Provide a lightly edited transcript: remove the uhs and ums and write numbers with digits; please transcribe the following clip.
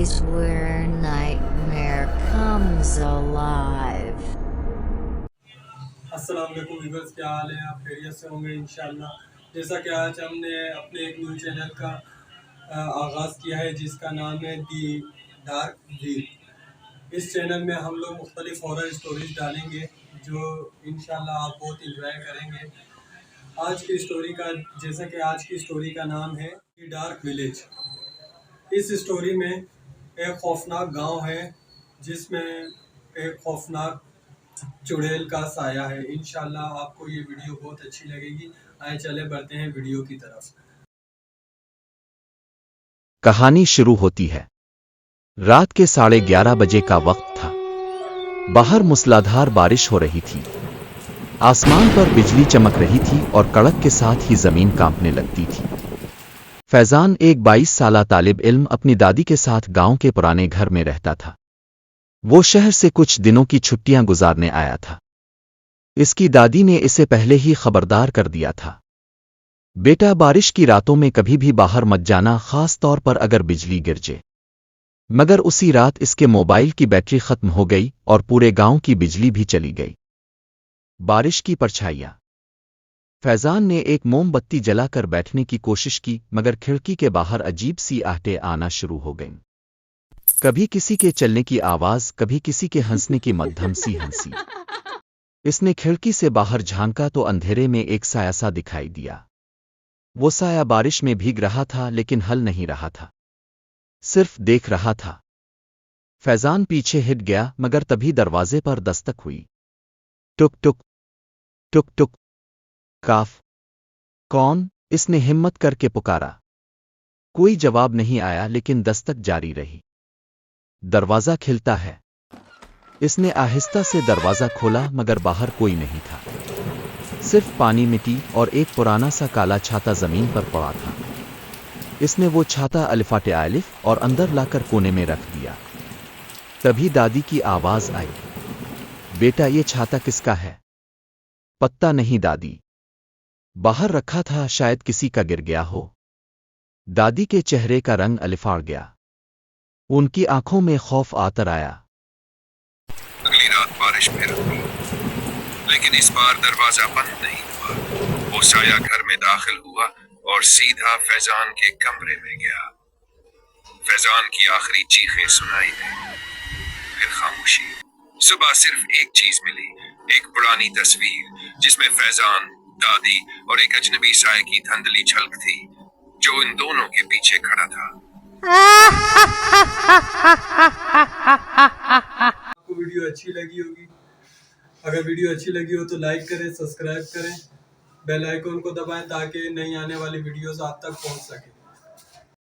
stories where nightmare comes alive. अस्सलाम वालेकुम viewers, क्या हाल है? आप खैरियत से होंगे इंशाल्लाह। जैसा कि आज हमने अपने एक न्यू चैनल का आगाज़ किया है जिसका नाम है दी डार्क वीक। इस चैनल में हम लोग मुख्तलिफ हॉरर स्टोरीज डालेंगे जो इंशाल्लाह आप बहुत इंजॉय करेंगे। आज की स्टोरी का जैसा कि आज की स्टोरी का नाम है दी डार्क विलेज। इस स्टोरी में एक खौफनाक गांव है जिसमें एक खौफनाक चुड़ैल का साया है। इंशाल्लाह आपको ये वीडियो बहुत अच्छी लगेगी। आए चले बढ़ते हैं वीडियो की तरफ। कहानी शुरू होती है। रात के 11:30 बजे का वक्त था। बाहर मूसलाधार बारिश हो रही थी। आसमान पर बिजली चमक रही थी और कड़क के साथ ही जमीन कांपने लगती थी। फैजान एक 22 साला तालिब इल्म अपनी दादी के साथ गांव के पुराने घर में रहता था। वो शहर से कुछ दिनों की छुट्टियां गुजारने आया था। इसकी दादी ने इसे पहले ही खबरदार कर दिया था, बेटा बारिश की रातों में कभी भी बाहर मत जाना, खास तौर पर अगर बिजली गिर जाए। मगर उसी रात इसके मोबाइल की बैटरी खत्म हो गई और पूरे गांव की बिजली भी चली गई। बारिश की परछाइयां। फैजान ने एक मोमबत्ती जलाकर बैठने की कोशिश की, मगर खिड़की के बाहर अजीब सी आहटें आना शुरू हो गईं। कभी किसी के चलने की आवाज, कभी किसी के हंसने की मध्यम सी हंसी। इसने खिड़की से बाहर झांका तो अंधेरे में एक साया सा दिखाई दिया। वो साया बारिश में भीग रहा था लेकिन हल नहीं रहा था, सिर्फ देख रहा था। फैजान पीछे हिट गया, मगर तभी दरवाजे पर दस्तक हुई। टुक टुक टुक टुक। काफ। कौन? इसने हिम्मत करके पुकारा। कोई जवाब नहीं आया, लेकिन दस्तक जारी रही। दरवाजा खिलता है। इसने आहिस्ता से दरवाजा खोला, मगर बाहर कोई नहीं था। सिर्फ पानी, मिट्टी और एक पुराना सा काला छाता जमीन पर पड़ा था। इसने वो छाता अलिफाटे आलिफ और अंदर लाकर कोने में रख दिया। तभी दादी की आवाज आई, बेटा ये छाता किसका है? पता नहीं दादी, बाहर रखा था, शायद किसी का गिर गया हो। दादी के चेहरे का रंग अलिफाड़ गया। उनकी आंखों में खौफ आतर आया। अगली रात बारिश फिर हुई, लेकिन इस बार दरवाजा बंद नहीं हुआ। वो साया घर में दाखिल हुआ और सीधा फैजान के कमरे में गया। फैजान की आखिरी चीखें सुनाई दी, फिर खामोशी। सुबह सिर्फ एक चीज मिली, एक पुरानी तस्वीर जिसमें फैजान, दादी और एक अजनबी साये की धुंधली झलक थी, जो इन दोनों के पीछे खड़ा था। आपको वीडियो अच्छी लगी होगी। अगर वीडियो अच्छी लगी हो तो लाइक करें, सब्सक्राइब करें, बेल आइकन को दबाएं ताकि नई आने वाली वीडियोस आप तक पहुंच सके।